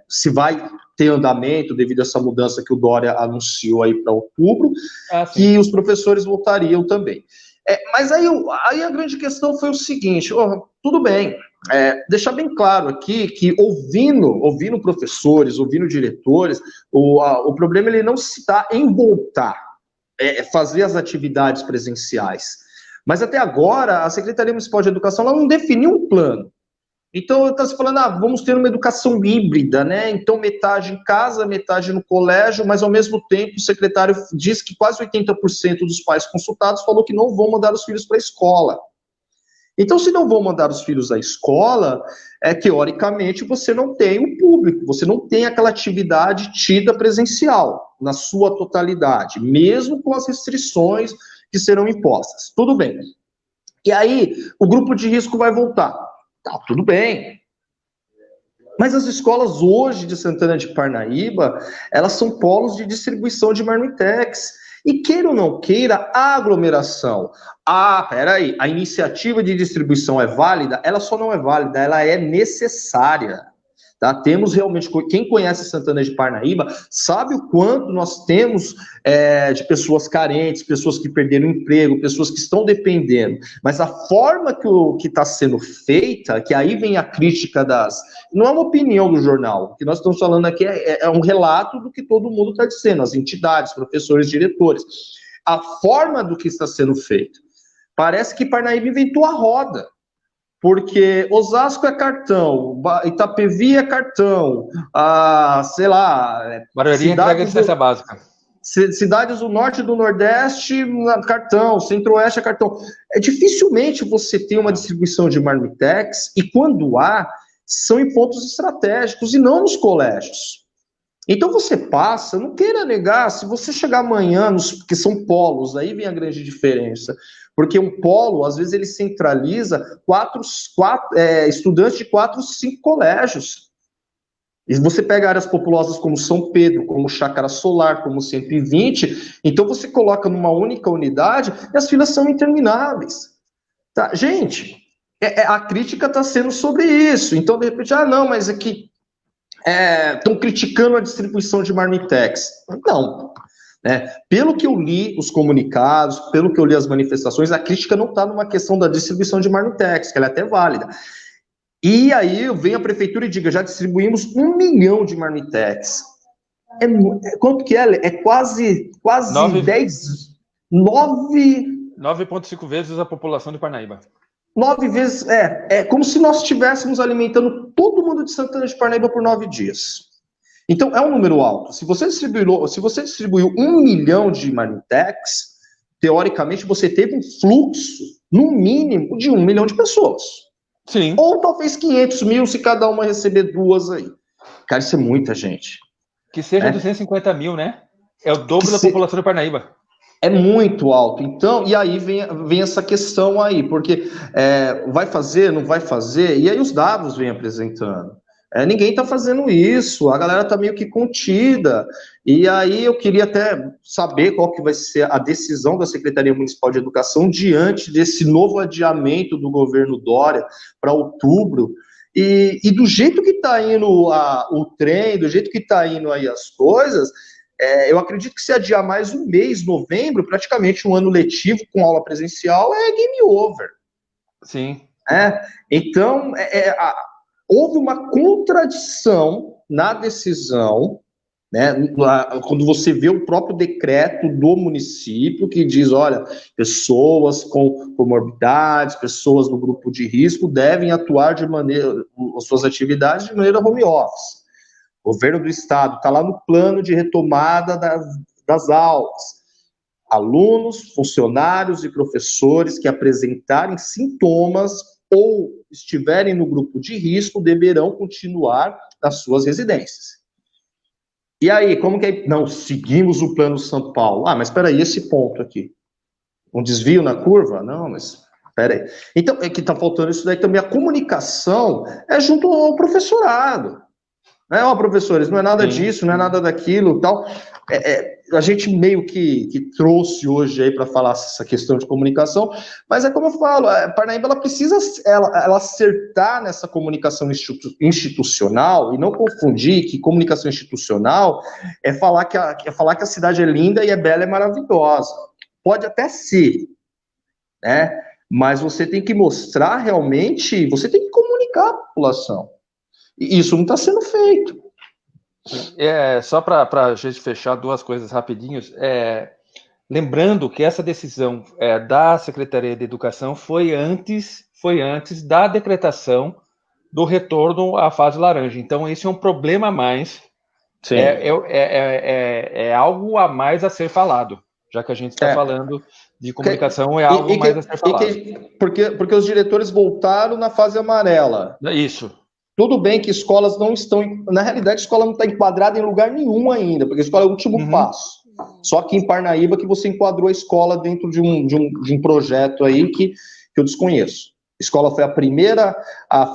se vai ter andamento devido a essa mudança que o Dória anunciou aí para outubro, que os professores voltariam também. Mas aí a grande questão foi o seguinte, tudo bem, deixar bem claro aqui que ouvindo professores, ouvindo diretores, o problema ele não se dá em voltar, fazer as atividades presenciais. Mas até agora, a Secretaria Municipal de Educação ela não definiu um plano. Então, está se falando, vamos ter uma educação híbrida, né? Então, metade em casa, metade no colégio, mas, ao mesmo tempo, o secretário diz que quase 80% dos pais consultados falou que não vão mandar os filhos para a escola. Então, se não vão mandar os filhos à escola, teoricamente, você não tem um público, você não tem aquela atividade tida presencial, na sua totalidade, mesmo com as restrições que serão impostas. Tudo bem. E aí, o grupo de risco vai voltar. Tá, tudo bem. Mas as escolas hoje de Santana de Parnaíba, elas são polos de distribuição de marmitex. E queira ou não queira, a aglomeração, peraí, a iniciativa de distribuição é válida? Ela só não é válida, ela é necessária. Tá? Temos realmente, quem conhece Santana de Parnaíba, sabe o quanto nós temos de pessoas carentes, pessoas que perderam emprego, pessoas que estão dependendo. Mas a forma que está sendo feita, que aí vem a crítica não é uma opinião do jornal, o que nós estamos falando aqui é um relato do que todo mundo está dizendo, as entidades, professores, diretores. A forma do que está sendo feito. Parece que Parnaíba inventou a roda. Porque Osasco é cartão, Itapevi é cartão, sei lá... Barueri entrega assistência básica. Cidades do Norte e do Nordeste, cartão, Centro-Oeste é cartão. Dificilmente você tem uma distribuição de marmitex, e quando são em pontos estratégicos, e não nos colégios. Então você passa, não queira negar, se você chegar amanhã, que são polos, aí vem a grande diferença. Porque um polo, às vezes, ele centraliza estudantes de 4, 5 colégios. E você pega áreas populosas como São Pedro, como Chácara Solar, como 120, então você coloca numa única unidade e as filas são intermináveis. Tá? Gente, a crítica está sendo sobre isso. Então, de repente, não, mas aqui estão criticando a distribuição de marmitex. Não. Pelo que eu li os comunicados, pelo que eu li as manifestações, a crítica não está numa questão da distribuição de marmitex, que ela é até válida. E aí vem a prefeitura e diga, já distribuímos 1 milhão de marmitex. Quanto que é? É quase 9,5 vezes a população de Parnaíba. 9 vezes, é como se nós estivéssemos alimentando todo mundo de Santana de Parnaíba por 9 dias. Então, é um número alto. Se você distribuiu 1 milhão de marmitex, teoricamente você teve um fluxo, no mínimo, de 1 milhão de pessoas. Sim. Ou talvez 500 mil, se cada uma receber 2 aí. Cara, isso é muita gente. Que seja 250 mil, né? É o dobro da população de Parnaíba. É muito alto. Então, e aí vem essa questão aí, porque vai fazer, não vai fazer, e aí os dados vêm apresentando. Ninguém está fazendo isso, a galera está meio que contida, e aí eu queria até saber qual que vai ser a decisão da Secretaria Municipal de Educação diante desse novo adiamento do governo Dória para outubro, e do jeito que está indo o trem, do jeito que está indo aí as coisas, eu acredito que se adiar mais um mês, novembro, praticamente um ano letivo com aula presencial, é game over. Sim. Então, houve uma contradição na decisão, né, quando você vê o próprio decreto do município que diz, olha, pessoas com comorbidades, pessoas no grupo de risco devem atuar as suas atividades de maneira home office. O governo do estado está lá no plano de retomada das aulas. Alunos, funcionários e professores que apresentarem sintomas ou estiverem no grupo de risco deverão continuar nas suas residências. E aí, como que é? Não, seguimos o plano São Paulo. Mas espera aí, esse ponto aqui. Um desvio na curva? Não, mas espera aí. Então, é que está faltando isso daí também. A comunicação é junto ao professorado. Ó, professores, não é nada Sim. disso, não é nada daquilo, tal. A gente meio que trouxe hoje aí para falar essa questão de comunicação, mas é como eu falo, a Parnaíba ela precisa ela acertar nessa comunicação institucional e não confundir que comunicação institucional é falar que a cidade é linda e é bela e maravilhosa. Pode até ser, né? Mas você tem que mostrar realmente, você tem que comunicar à população. E isso não está sendo feito. Só para a gente fechar duas coisas rapidinhos, lembrando que essa decisão da Secretaria de Educação foi antes da decretação do retorno à fase laranja. Então, esse é um problema a mais. Sim. É algo a mais a ser falado, já que a gente está falando de comunicação, é algo mais a ser falado. Porque os diretores voltaram na fase amarela. Isso. Tudo bem que escolas não estão... Na realidade, a escola não está enquadrada em lugar nenhum ainda, porque a escola é o último passo. Só que em Parnaíba que você enquadrou a escola dentro de um projeto aí que eu desconheço. A escola foi a primeira a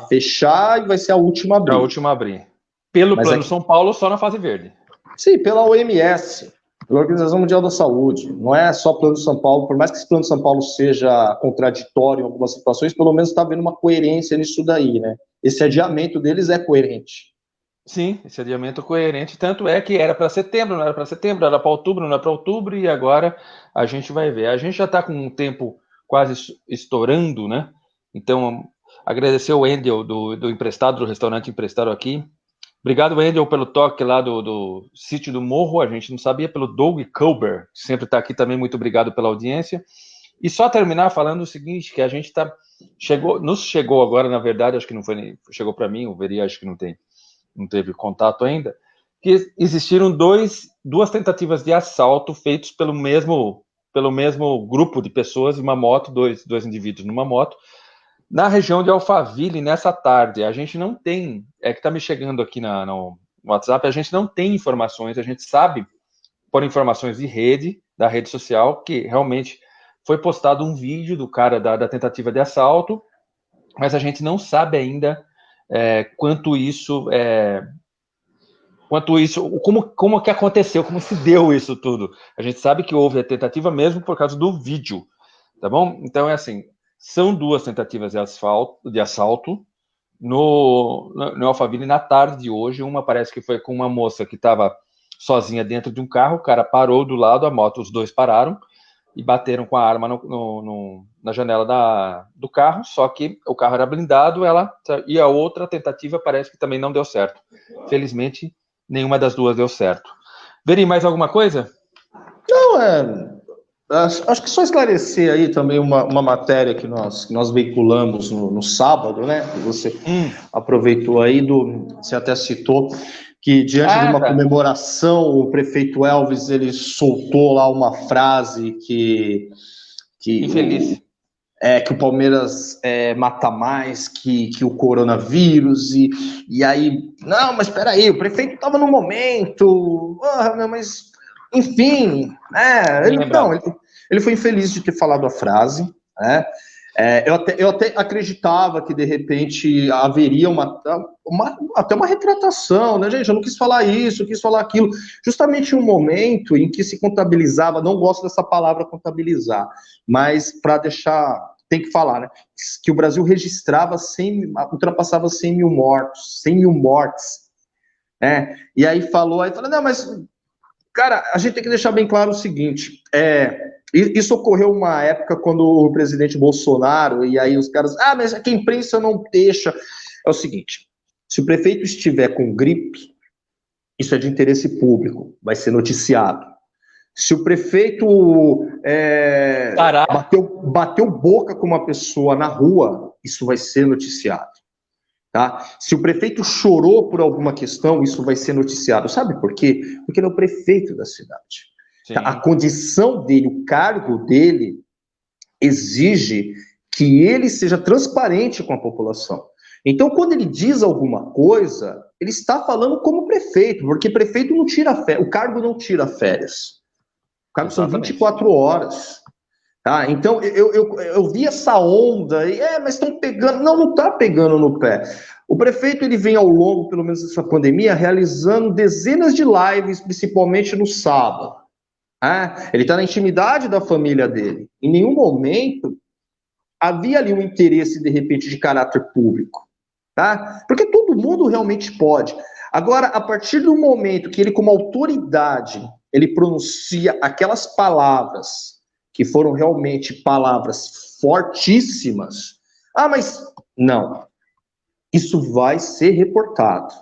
fechar e vai ser a última a abrir. A última a abrir. Pelo Plano São Paulo, só na fase verde. Sim, pela OMS, pela Organização Mundial da Saúde. Não é só Plano São Paulo, por mais que esse Plano São Paulo seja contraditório em algumas situações, pelo menos está havendo uma coerência nisso daí, né? Esse adiamento deles é coerente. Sim, esse adiamento é coerente, tanto é que era para setembro, não era para setembro, era para outubro, não era para outubro, e agora a gente vai ver. A gente já está com um tempo quase estourando, né? Então, agradecer o Wendel do Emprestado, do restaurante Emprestado aqui. Obrigado, Wendel, pelo toque lá do Sítio do Morro, a gente não sabia, pelo Doug Culber, que sempre está aqui também, muito obrigado pela audiência. E só terminar falando o seguinte, que a gente nos chegou agora, na verdade, acho que não foi, chegou para mim, o Veri acho que não teve contato ainda, que existiram duas tentativas de assalto feitos pelo mesmo grupo de pessoas em uma moto, dois indivíduos numa moto, na região de Alphaville, nessa tarde. A gente não tem, que está me chegando aqui no WhatsApp, a gente não tem informações, a gente sabe por informações da rede social, que realmente foi postado um vídeo do cara da tentativa de assalto, mas a gente não sabe ainda quanto isso, como que aconteceu, como se deu isso tudo. A gente sabe que houve a tentativa mesmo por causa do vídeo, tá bom? Então é assim, são duas tentativas de assalto no Alphaville na tarde de hoje. Uma parece que foi com uma moça que estava sozinha dentro de um carro, o cara parou do lado, a moto, os dois pararam e bateram com a arma na janela do carro, só que o carro era blindado, e a outra tentativa parece que também não deu certo. Felizmente, nenhuma das duas deu certo. Veri, mais alguma coisa? Não, acho que só esclarecer aí também uma matéria que nós veiculamos no sábado, né? Que você aproveitou aí, você até citou, que diante de uma comemoração, o prefeito Elvis, ele soltou lá uma frase que infeliz. Que o Palmeiras mata mais que o coronavírus, e aí, não, mas espera aí, o prefeito estava no momento, mas, enfim, ele foi infeliz de ter falado a frase, né? Eu até acreditava que, de repente, haveria até uma retratação, né, gente? Eu não quis falar isso, eu quis falar aquilo. Justamente em um momento em que se contabilizava, não gosto dessa palavra contabilizar, mas para deixar, tem que falar, né? Que o Brasil registrava ultrapassava 100 mil mortos, 100 mil mortes, né? E aí falou, não, mas, cara, a gente tem que deixar bem claro o seguinte, isso ocorreu uma época quando o presidente Bolsonaro, e aí os caras, mas é que a imprensa não deixa. É o seguinte, se o prefeito estiver com gripe, isso é de interesse público, vai ser noticiado. Se o prefeito bateu boca com uma pessoa na rua, isso vai ser noticiado. Tá? Se o prefeito chorou por alguma questão, isso vai ser noticiado. Sabe por quê? Porque ele é o prefeito da cidade. Sim. A condição dele, o cargo dele, exige que ele seja transparente com a população. Então, quando ele diz alguma coisa, ele está falando como prefeito, porque prefeito não tira férias, o cargo não tira férias. O cargo são 24 horas. Tá? Então, eu vi essa onda, mas estão pegando... Não está pegando no pé. O prefeito ele vem ao longo, pelo menos dessa pandemia, realizando dezenas de lives, principalmente no sábado. Ele está na intimidade da família dele. Em nenhum momento havia ali um interesse, de repente, de caráter público. Tá? Porque todo mundo realmente pode. Agora, a partir do momento que ele, como autoridade, ele pronuncia aquelas palavras que foram realmente palavras fortíssimas, mas não. Isso vai ser reportado.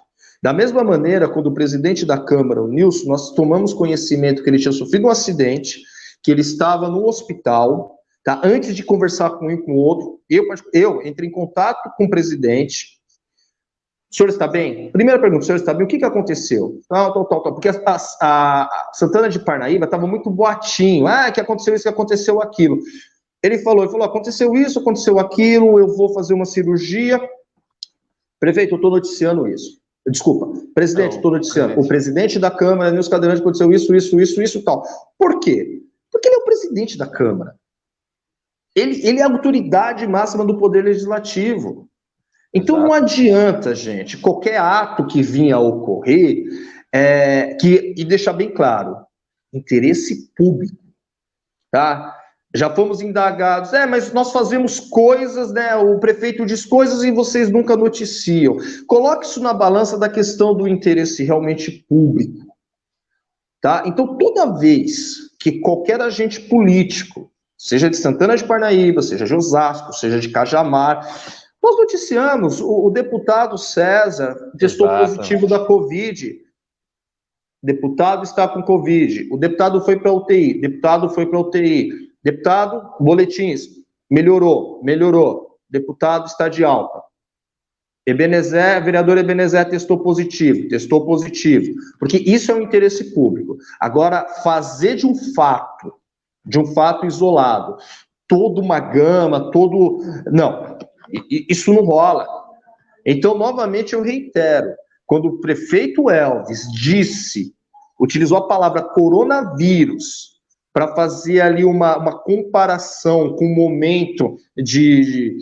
Da mesma maneira, quando o presidente da Câmara, o Nilson, nós tomamos conhecimento que ele tinha sofrido um acidente, que ele estava no hospital, tá? Antes de conversar com um e com o outro, eu entrei em contato com o presidente. O senhor está bem? Primeira pergunta, o senhor está bem? O que aconteceu? Tal. Porque a Santana de Parnaíba estava muito boatinho. Que aconteceu isso, que aconteceu aquilo. Ele falou, aconteceu isso, aconteceu aquilo, eu vou fazer uma cirurgia. Prefeito, eu estou noticiando isso. Desculpa, presidente, estou noticiando. O presidente da Câmara, Nilson Cadeirante, aconteceu isso e tal. Por quê? Porque ele é o presidente da Câmara. Ele é a autoridade máxima do Poder Legislativo. Então Não adianta, gente, qualquer ato que vinha a ocorrer, e deixar bem claro, interesse público, tá? Já fomos indagados, mas nós fazemos coisas, né? O prefeito diz coisas e vocês nunca noticiam. Coloque isso na balança da questão do interesse realmente público, tá? Então, toda vez que qualquer agente político, seja de Santana de Parnaíba, seja de Osasco, seja de Cajamar, nós noticiamos, o deputado César testou positivo da Covid. Deputado está com Covid. O deputado foi para UTI. Deputado, boletins. Melhorou. Deputado está de alta. Vereador Ebenezer testou positivo. Porque isso é um interesse público. Agora, fazer de um fato isolado, toda uma gama, não. Isso não rola. Então, novamente, eu reitero, quando o prefeito Elvis utilizou a palavra coronavírus para fazer ali uma comparação com o momento de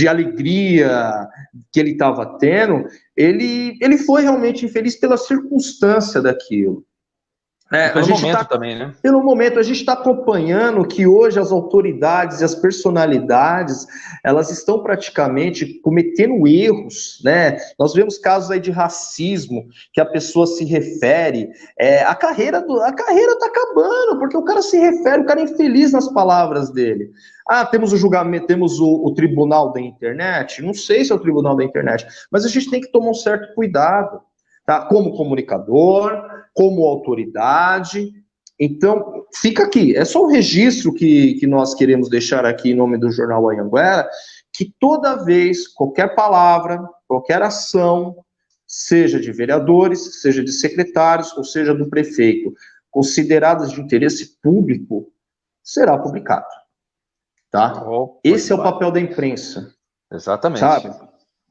alegria que ele estava tendo, ele foi realmente infeliz pela circunstância daquilo. Pelo momento também, né? Pelo momento, a gente está acompanhando que hoje as autoridades e as personalidades, elas estão praticamente cometendo erros, né? Nós vemos casos aí de racismo, que a pessoa se refere, a carreira está acabando, porque o cara se refere, o cara é infeliz nas palavras dele. Temos o julgamento, temos o tribunal da internet, não sei se é o tribunal da internet, mas a gente tem que tomar um certo cuidado, tá? Como comunicador, como autoridade. Então, fica aqui, é só um registro que nós queremos deixar aqui em nome do Jornal Anhanguera, que toda vez, qualquer palavra, qualquer ação, seja de vereadores, seja de secretários, ou seja do prefeito, consideradas de interesse público, será publicado. Tá? Esse é o papel da imprensa. Exatamente. Sabe?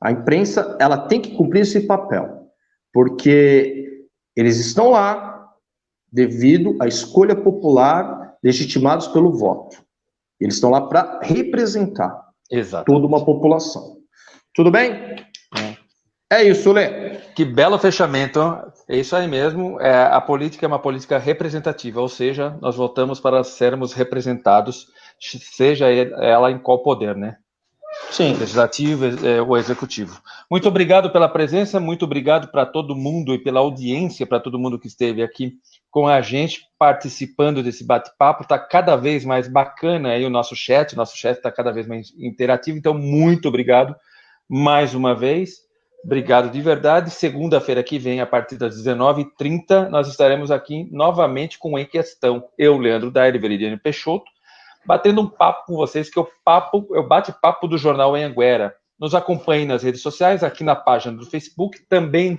A imprensa, ela tem que cumprir esse papel, porque eles estão lá devido à escolha popular, legitimados pelo voto. Eles estão lá para representar toda uma população. Tudo bem? É isso, Lê. Que belo fechamento. É isso aí mesmo. A política é uma política representativa, ou seja, nós votamos para sermos representados, seja ela em qual poder, né? Sim. Legislativo ou executivo. Muito obrigado pela presença, muito obrigado para todo mundo e pela audiência, para todo mundo que esteve aqui com a gente, participando desse bate-papo. Está cada vez mais bacana aí o nosso chat está cada vez mais interativo, então muito obrigado mais uma vez. Obrigado de verdade. Segunda-feira que vem, a partir das 19h30, nós estaremos aqui novamente com Em Questão. Eu, Leandro Daire, Veridiano Peixoto, batendo um papo com vocês, que é o bate-papo do Jornal Anhanguera. Nos acompanhe nas redes sociais, aqui na página do Facebook, também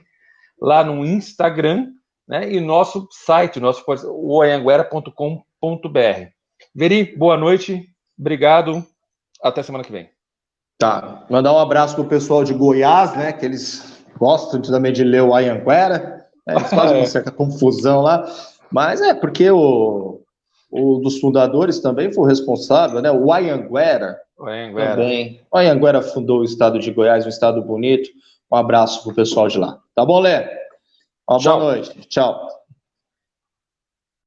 lá no Instagram, né, e nosso site, o anhanguera.com.br. Veri, boa noite, obrigado, até semana que vem. Tá, mandar um abraço pro pessoal de Goiás, né, que eles gostam também de ler o Anhanguera, né, eles fazem uma certa confusão lá, mas porque o dos fundadores também foi o responsável, né? O Anhanguera também. O Anhanguera fundou o estado de Goiás, um estado bonito, Um abraço pro pessoal de lá. Tá bom, Lé? Uma boa noite. Tchau.